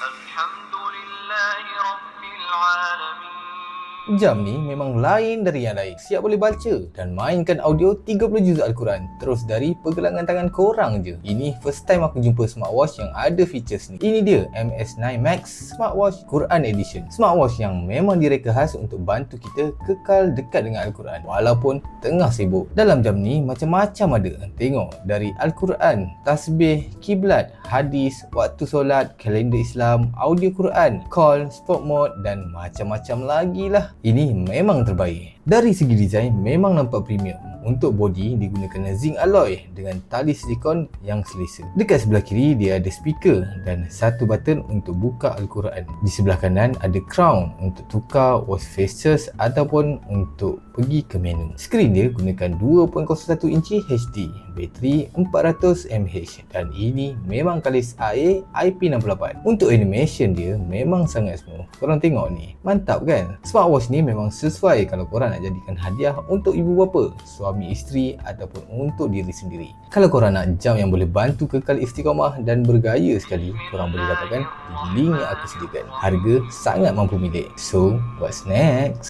الحمد لله رب العالمين. Jam ni memang lain dari yang lain. Siap boleh baca dan mainkan audio 30 juz Al-Quran terus dari pergelangan tangan korang je. Ini first time aku jumpa smartwatch yang ada features ni. Ini dia MS9 Max Smartwatch Quran Edition. Smartwatch yang memang direka khas untuk bantu kita kekal dekat dengan Al-Quran walaupun tengah sibuk. Dalam jam ni macam-macam ada. Tengok dari Al-Quran, tasbih, kiblat, hadis, waktu solat, kalender Islam, audio Quran, call, sport mode dan macam-macam lagi lah. Ini memang terbaik. Dari segi design memang nampak premium. Untuk body digunakan zinc alloy dengan tali silikon yang selesa. Dekat sebelah kiri dia ada speaker dan satu button untuk buka Al-Quran. Di sebelah kanan ada crown untuk tukar watch faces ataupun untuk pergi ke menu. Skrin dia gunakan 2.01 inci HD, bateri 400 mAh dan ini memang kalis AE IP68. Untuk animation dia memang sangat smooth. Korang tengok ni, mantap kan? Smartwatch ni memang sesuai kalau korang nak jadikan hadiah untuk ibu bapa, suami isteri ataupun untuk diri sendiri. Kalau korang nak jam yang boleh bantu kekal istiqamah dan bergaya sekali, korang boleh dapatkan di link yang aku sediakan. Harga sangat mampu milik. So, what's next?